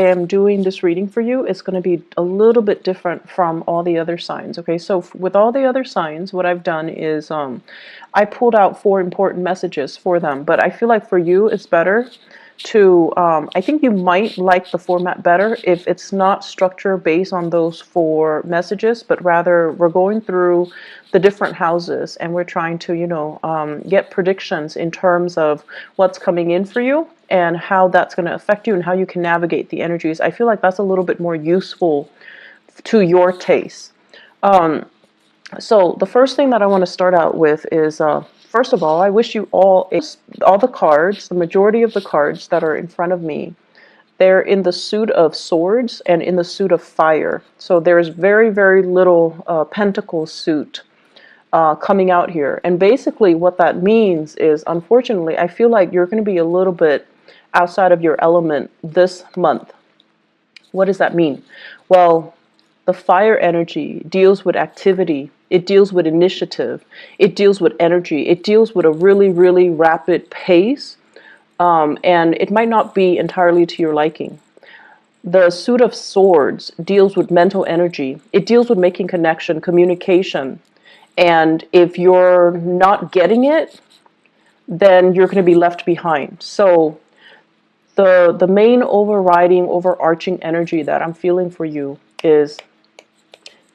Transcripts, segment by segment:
I am doing this reading for you, it's going to be a little bit different from all the other signs. Okay, so with all the other signs, what I've done is I pulled out 4 important messages for them, but I feel like for you it's better to, I think you might like the format better if it's not structure based on those 4 messages, but rather we're going through the different houses and we're trying to, get predictions in terms of what's coming in for you and how that's going to affect you and how you can navigate the energies. I feel like that's a little bit more useful to your taste. So the first thing that I want to start out with is, first of all, I wish you all the cards, the majority of the cards that are in front of me, they're in the suit of swords and in the suit of fire. So there's very, very little pentacle suit coming out here. And basically what that means is, unfortunately, I feel like you're going to be a little bit outside of your element this month. What does that mean? Well, the fire energy deals with activity. It deals with initiative. It deals with energy. It deals with a really, really rapid pace. And it might not be entirely to your liking. The suit of swords deals with mental energy. It deals with making connection, communication. And if you're not getting it, then you're going to be left behind. So the main overarching energy that I'm feeling for you is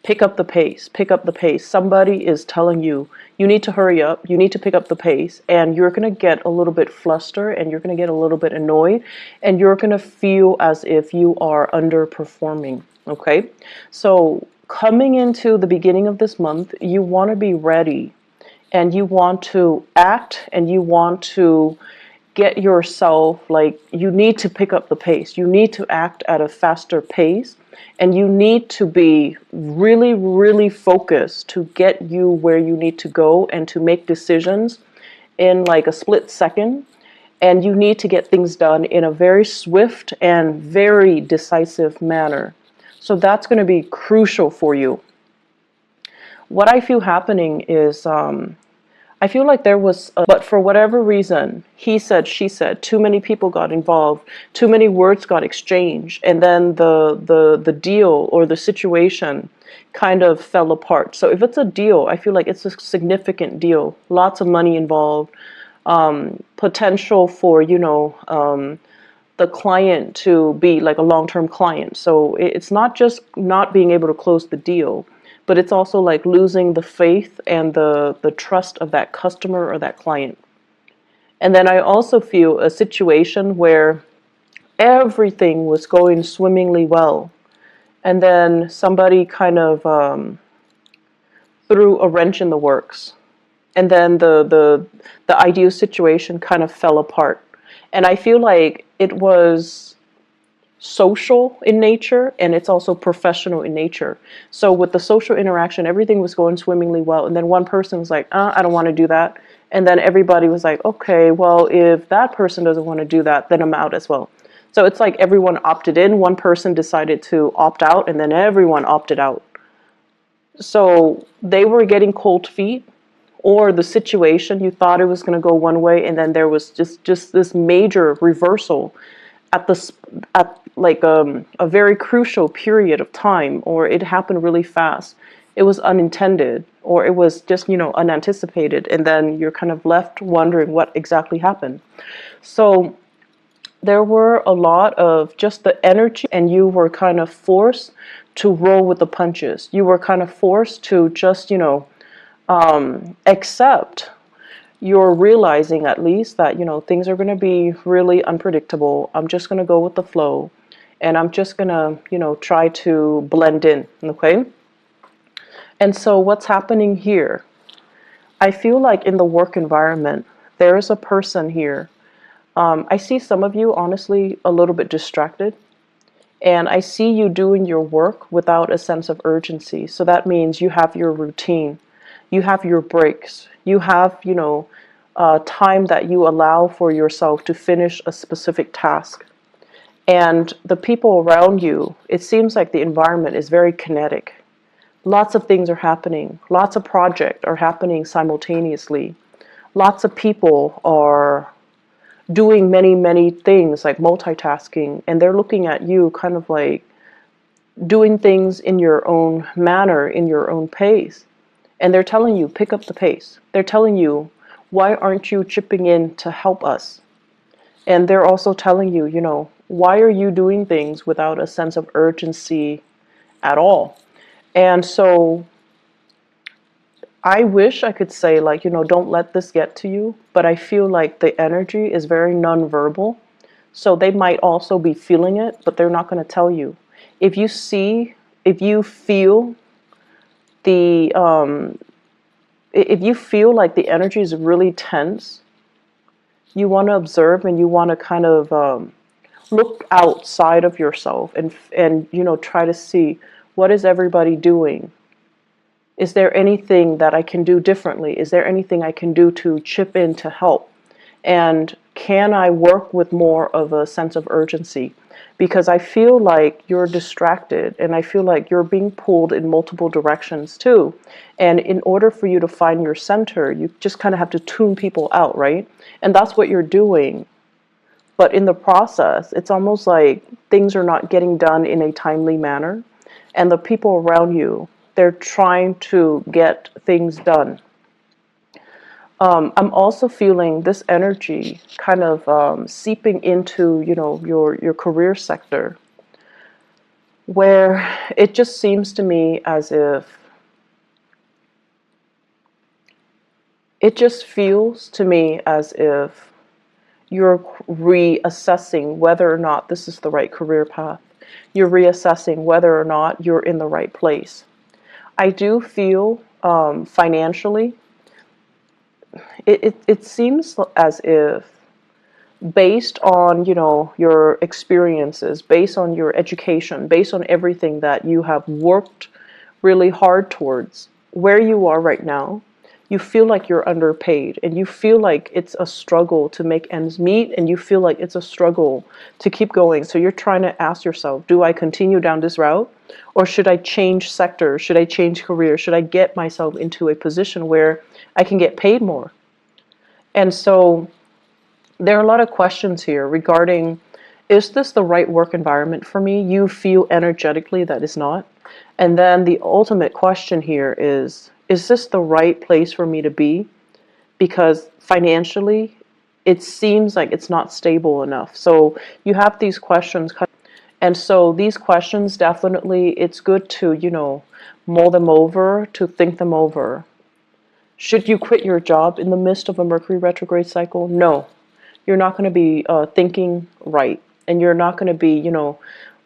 pick up the pace, pick up the pace. Somebody is telling you, you need to hurry up, you need to pick up the pace, and you're going to get a little bit flustered and you're going to get a little bit annoyed and you're going to feel as if you are underperforming, okay? So coming into the beginning of this month, you want to be ready and you want to act and you want to get yourself, like, you need to pick up the pace. You need to act at a faster pace and you need to be really, really focused to get you where you need to go and to make decisions in like a split second. And you need to get things done in a very swift and very decisive manner. So that's going to be crucial for you. What I feel happening is, I feel like there was, but for whatever reason, he said, she said, too many people got involved, too many words got exchanged, and then the deal or the situation kind of fell apart. So if it's a deal, I feel like it's a significant deal, lots of money involved, potential for, the client to be like a long-term client. So it's not just not being able to close the deal, but it's also like losing the faith and the trust of that customer or that client. And then I also feel a situation where everything was going swimmingly well. And then somebody kind of threw a wrench in the works. And then the ideal situation kind of fell apart. And I feel like it was social in nature and it's also professional in nature. So with the social interaction, everything was going swimmingly well, and then one person was like, I don't want to do that, and then everybody was like, okay, well, if that person doesn't want to do that, then I'm out as well. So it's like everyone opted in, one person decided to opt out, and then everyone opted out. So they were getting cold feet, or the situation, you thought it was going to go one way, and then there was just this major reversal at like a very crucial period of time, or it happened really fast. It was unintended, or it was just, unanticipated, and then you're kind of left wondering what exactly happened. So there were a lot of just the energy, and you were kind of forced to roll with the punches. You were kind of forced to just, accept. You're realizing at least that, things are going to be really unpredictable. I'm just going to go with the flow and I'm just going to, try to blend in. Okay. And so what's happening here? I feel like in the work environment, there's a person here. I see some of you, honestly, a little bit distracted. And I see you doing your work without a sense of urgency. So that means you have your routine. You have your breaks. You have, time that you allow for yourself to finish a specific task. And the people around you, it seems like the environment is very kinetic. Lots of things are happening. Lots of projects are happening simultaneously. Lots of people are doing many, many things, like multitasking, and they're looking at you kind of like doing things in your own manner, in your own pace. And they're telling you, pick up the pace. They're telling you, why aren't you chipping in to help us? And they're also telling you, why are you doing things without a sense of urgency at all? And so I wish I could say, like, don't let this get to you, but I feel like the energy is very nonverbal. So they might also be feeling it, but they're not going to tell you. If you feel the, if you feel like the energy is really tense, you want to observe and you want to kind of look outside of yourself and try to see, what is everybody doing? Is there anything that I can do differently? Is there anything I can do to chip in to help? And can I work with more of a sense of urgency? Because I feel like you're distracted and I feel like you're being pulled in multiple directions too. And in order for you to find your center, you just kind of have to tune people out, right? And that's what you're doing. But in the process, it's almost like things are not getting done in a timely manner. And the people around you, they're trying to get things done. I'm also feeling this energy kind of seeping into, your career sector, where it just seems to me as if it just feels to me as if you're reassessing whether or not this is the right career path. You're reassessing whether or not you're in the right place. I do feel financially, it seems as if based on, your experiences, based on your education, based on everything that you have worked really hard towards, where you are right now, you feel like you're underpaid and you feel like it's a struggle to make ends meet and you feel like it's a struggle to keep going. So you're trying to ask yourself, do I continue down this route or should I change sector? Should I change career? Should I get myself into a position where I can get paid more? And so there are a lot of questions here regarding, is this the right work environment for me? You feel energetically that is not. And then the ultimate question here is this the right place for me to be? Because financially, it seems like it's not stable enough. So you have these questions. And so these questions, definitely, it's good to, mull them over, to think them over. Should you quit your job in the midst of a Mercury retrograde cycle? No. You're not going to be thinking right. And you're not going to be,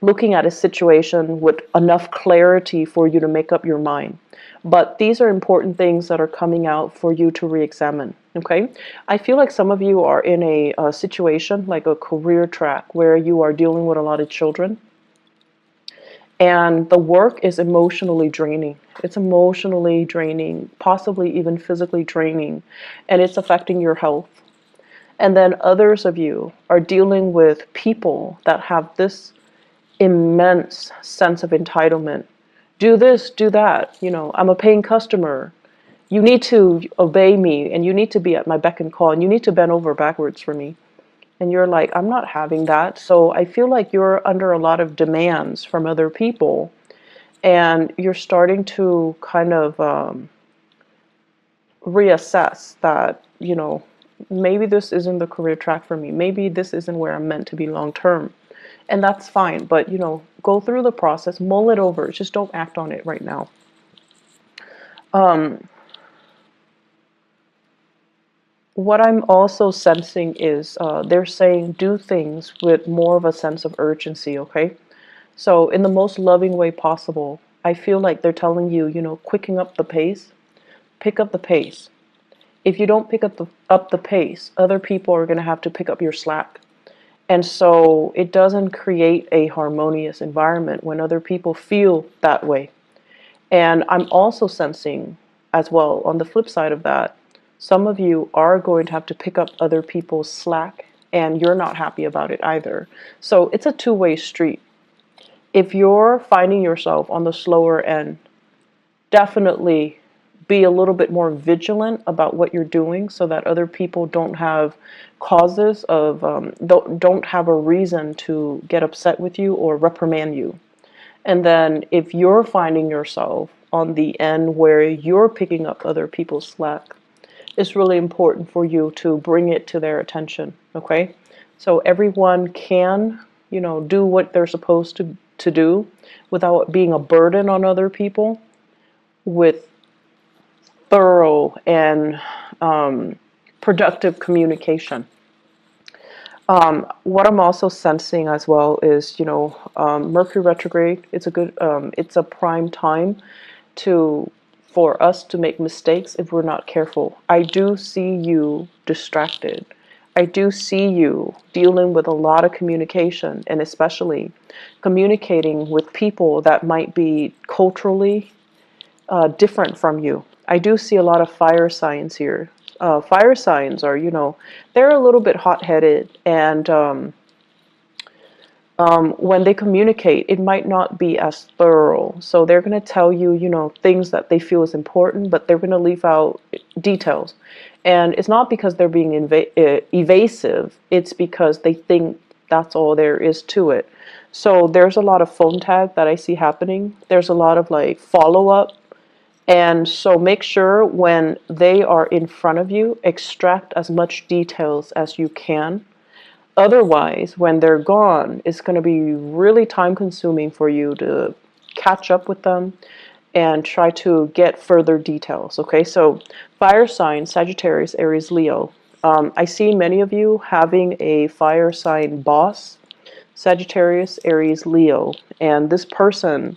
looking at a situation with enough clarity for you to make up your mind. But these are important things that are coming out for you to re-examine, okay? I feel like some of you are in a situation, like a career track, where you are dealing with a lot of children. And the work is emotionally draining. It's emotionally draining, possibly even physically draining. And it's affecting your health. And then others of you are dealing with people that have this immense sense of entitlement. Do this, do that. I'm a paying customer. You need to obey me and you need to be at my beck and call and you need to bend over backwards for me. And you're like, I'm not having that. So I feel like you're under a lot of demands from other people and you're starting to kind of reassess that, maybe this isn't the career track for me. Maybe this isn't where I'm meant to be long term. And that's fine. But, go through the process, mull it over. Just don't act on it right now. What I'm also sensing is they're saying do things with more of a sense of urgency, okay? So in the most loving way possible, I feel like they're telling you, quicken up the pace, pick up the pace. If you don't pick up the pace, other people are going to have to pick up your slack. And so it doesn't create a harmonious environment when other people feel that way. And I'm also sensing as well, on the flip side of that, some of you are going to have to pick up other people's slack and you're not happy about it either. So it's a two-way street. If you're finding yourself on the slower end, definitely be a little bit more vigilant about what you're doing so that other people don't have causes of, don't have a reason to get upset with you or reprimand you. And then if you're finding yourself on the end where you're picking up other people's slack, it's really important for you to bring it to their attention, okay? So everyone can, do what they're supposed to do without being a burden on other people, with thorough and productive communication. What I'm also sensing as well is, Mercury retrograde. It's a prime time for us to make mistakes if we're not careful. I do see you distracted. I do see you dealing with a lot of communication, and especially communicating with people that might be culturally different from you. I do see a lot of fire signs here. Fire signs are, they're a little bit hot-headed, and when they communicate, it might not be as thorough. So they're going to tell you, things that they feel is important, but they're going to leave out details. And it's not because they're being evasive. It's because they think that's all there is to it. So there's a lot of phone tag that I see happening. There's a lot of like follow-up. And so make sure when they are in front of you, extract as much details as you can. Otherwise, when they're gone, it's going to be really time consuming for you to catch up with them and try to get further details. Okay, so fire sign, Sagittarius, Aries, Leo. I see many of you having a fire sign boss, Sagittarius, Aries, Leo, and this person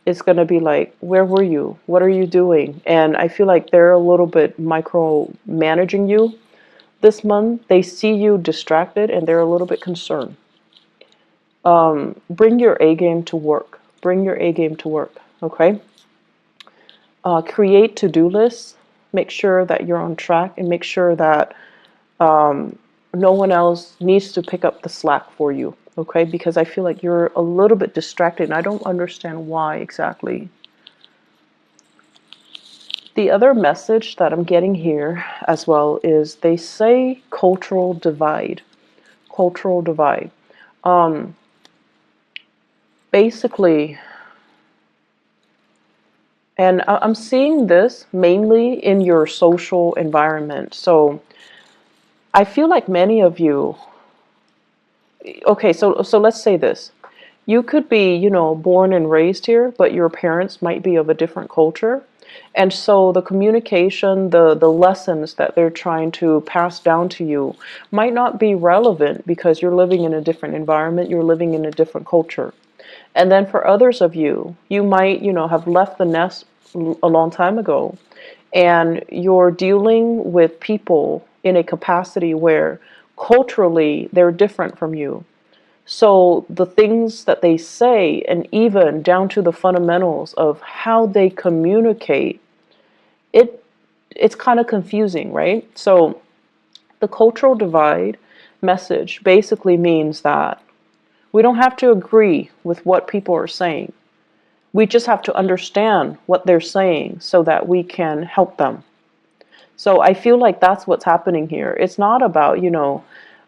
is going to be like, where were you? What are you doing? And I feel like they're a little bit micromanaging you this month. They see you distracted and they're a little bit concerned. Bring your A game to work. Bring your A game to work, okay? Create to-do lists. Make sure that you're on track and make sure that no one else needs to pick up the slack for you, okay? Because I feel like you're a little bit distracted and I don't understand why exactly. The other message that I'm getting here as well is they say cultural divide. Cultural divide. Basically, and I'm seeing this mainly in your social environment. So I feel like many of you, okay, so let's say this. You could be, born and raised here, but your parents might be of a different culture. And so the communication, the lessons that they're trying to pass down to you might not be relevant because you're living in a different environment, you're living in a different culture. And then for others of you, you might, have left the nest a long time ago, and you're dealing with people in a capacity where culturally they're different from you. So the things that they say, and even down to the fundamentals of how they communicate, it's kind of confusing, right? So the cultural divide message basically means that we don't have to agree with what people are saying. We just have to understand what they're saying so that we can help them. So I feel like that's what's happening here. It's not about,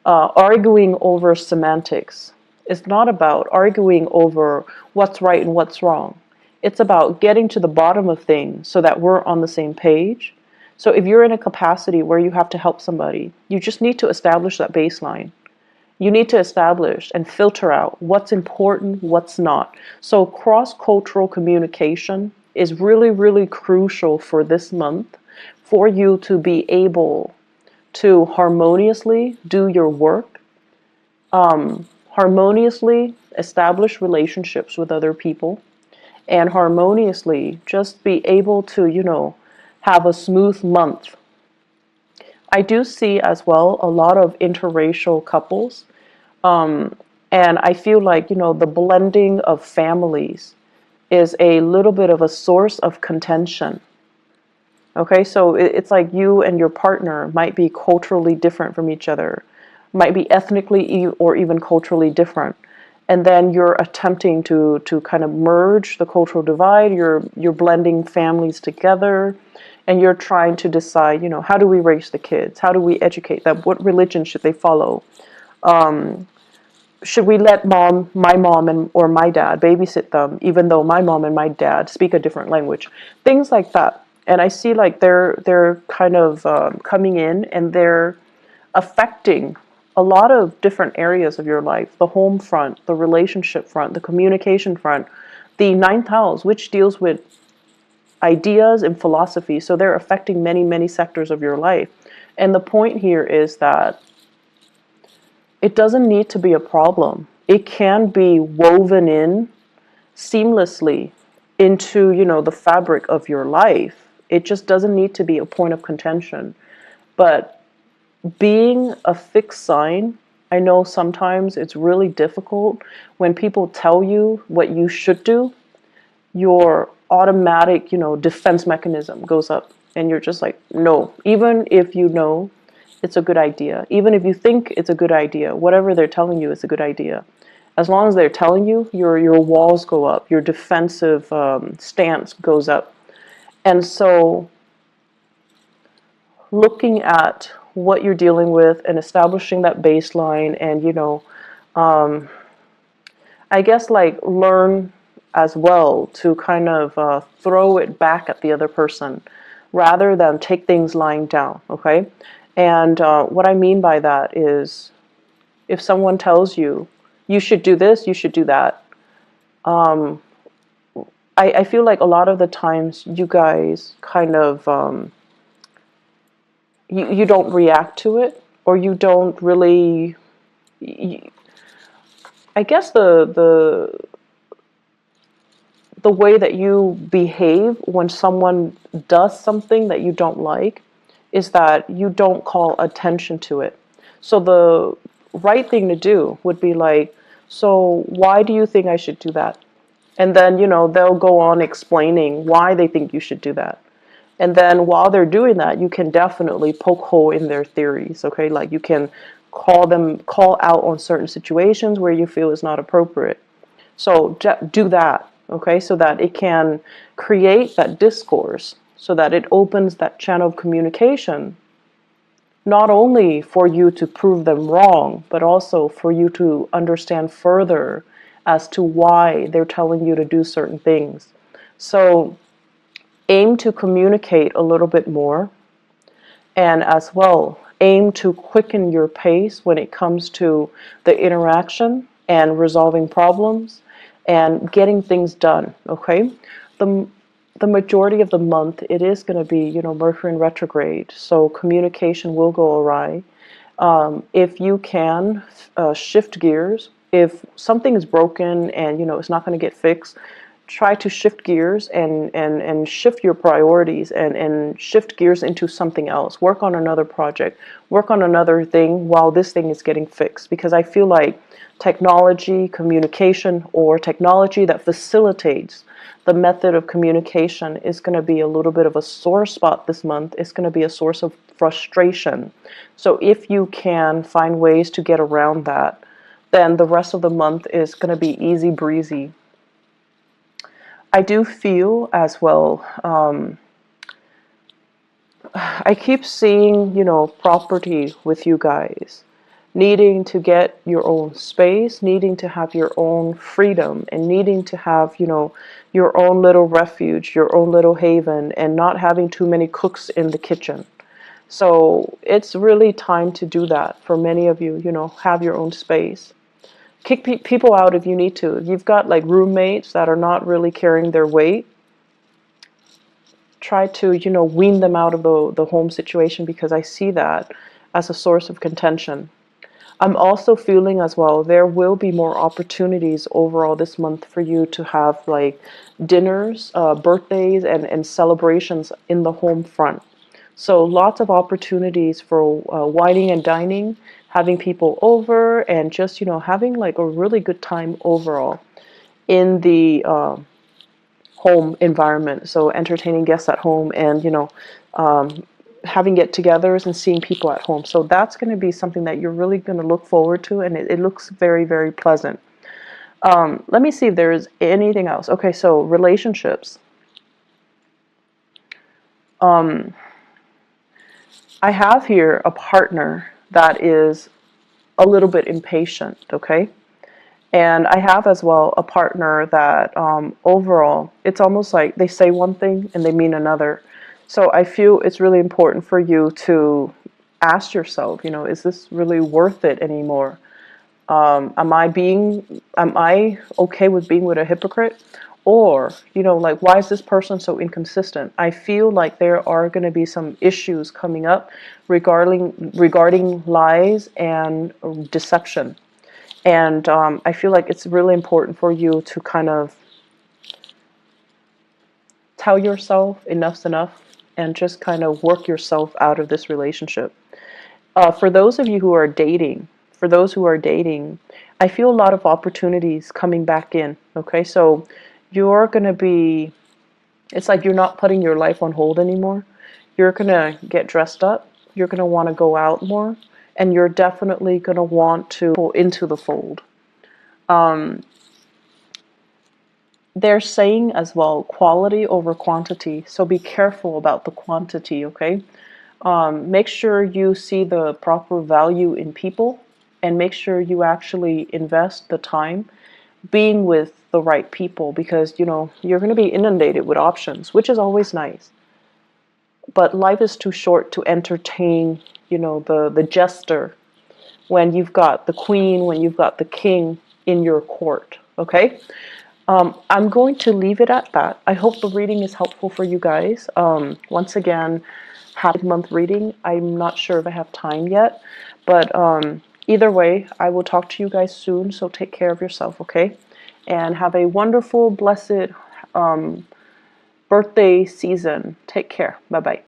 arguing over semantics. It's not about arguing over what's right and what's wrong. It's about getting to the bottom of things so that we're on the same page. So if you're in a capacity where you have to help somebody, you just need to establish that baseline. You need to establish and filter out what's important, what's not. So cross-cultural communication is really, really crucial for this month for you to be able to harmoniously do your work, harmoniously establish relationships with other people, and harmoniously just be able to, have a smooth month. I do see as well a lot of interracial couples, and I feel like, the blending of families is a little bit of a source of contention. Okay, so it's like you and your partner might be culturally different from each other, might be ethnically or even culturally different. and then you're attempting to kind of merge the cultural divide. You're blending families together, and you're trying to decide, how do we raise the kids? How do we educate them? What religion should they follow? Should we let my mom and or my dad babysit them, even though my mom and my dad speak a different language? Things like that. And I see like they're kind of coming in, and they're affecting a lot of different areas of your life: the home front, the relationship front, the communication front, the ninth house, which deals with ideas and philosophy. So they're affecting many, many sectors of your life. And the point here is that it doesn't need to be a problem. It can be woven in seamlessly into, the fabric of your life. It just doesn't need to be a point of contention. But being a fixed sign, I know sometimes it's really difficult when people tell you what you should do. Your automatic, defense mechanism goes up, and you're just like, no. Even if you know it's a good idea, even if you think it's a good idea, whatever they're telling you is a good idea. As long as they're telling you, your walls go up, your defensive stance goes up. And so looking at what you're dealing with and establishing that baseline, and I guess like learn as well to kind of throw it back at the other person rather than take things lying down, okay? And what I mean by that is, if someone tells you, you should do this, you should do that, I feel like a lot of the times you guys kind of, you don't react to it, or you don't really, I guess the way that you behave when someone does something that you don't like is that you don't call attention to it. So the right thing to do would be like, so why do you think I should do that? And then, they'll go on explaining why they think you should do that. And then while they're doing that, you can definitely poke hole in their theories, okay? Like you can call out on certain situations where you feel is not appropriate. So do that, okay? So that it can create that discourse, so that it opens that channel of communication, not only for you to prove them wrong, but also for you to understand further as to why they're telling you to do certain things. So aim to communicate a little bit more, and as well aim to quicken your pace when it comes to the interaction and resolving problems and getting things done, okay? The majority of the month, it is going to be, Mercury in retrograde, so communication will go awry. If you can shift gears, if something is broken and, it's not going to get fixed, try to shift gears and shift your priorities and shift gears into something else. Work on another project. Work on another thing while this thing is getting fixed. Because I feel like technology, communication, or technology that facilitates the method of communication is going to be a little bit of a sore spot this month. It's going to be a source of frustration. So if you can find ways to get around that, then the rest of the month is going to be easy breezy. I do feel as well, I keep seeing, property with you guys, needing to get your own space, needing to have your own freedom, and needing to have, your own little refuge, your own little haven, and not having too many cooks in the kitchen. So it's really time to do that for many of you, have your own space. Kick people out if you need to. If you've got like roommates that are not really carrying their weight, try to, wean them out of the home situation, because I see that as a source of contention. I'm also feeling as well, there will be more opportunities overall this month for you to have like dinners, birthdays, and celebrations in the home front. So lots of opportunities for wining and dining, having people over, and just, having like a really good time overall in the home environment. So entertaining guests at home, and, having get-togethers and seeing people at home. So that's going to be something that you're really going to look forward to, and it looks very, very pleasant. Let me see if there is anything else. Okay, so relationships. I have here a partner that is a little bit impatient, okay? And I have as well a partner that overall, it's almost like they say one thing and they mean another. So I feel it's really important for you to ask yourself, you know, is this really worth it anymore? Am I okay with being with a hypocrite? Or, you know, like, why is this person so inconsistent? I feel like there are going to be some issues coming up regarding lies and deception. And I feel like it's really important for you to kind of tell yourself enough's enough and just kind of work yourself out of this relationship. For those of you who are dating, for those who are dating, I feel a lot of opportunities coming back in. Okay, so you're going to be, it's like you're not putting your life on hold anymore. You're going to get dressed up. You're going to want to go out more. And you're definitely going to want to pull into the fold. They're saying as well, quality over quantity. So be careful about the quantity, okay? Make sure you see the proper value in people and make sure you actually invest the time being with the right people because, you know, you're going to be inundated with options, which is always nice. But life is too short to entertain, you know, the jester when you've got the queen, when you've got the king in your court, okay? I'm going to leave it at that. I hope the reading is helpful for you guys. Once again, happy month reading. I'm not sure if I have time yet, but either way, I will talk to you guys soon. So take care of yourself, okay? And have a wonderful, blessed birthday season. Take care. Bye-bye.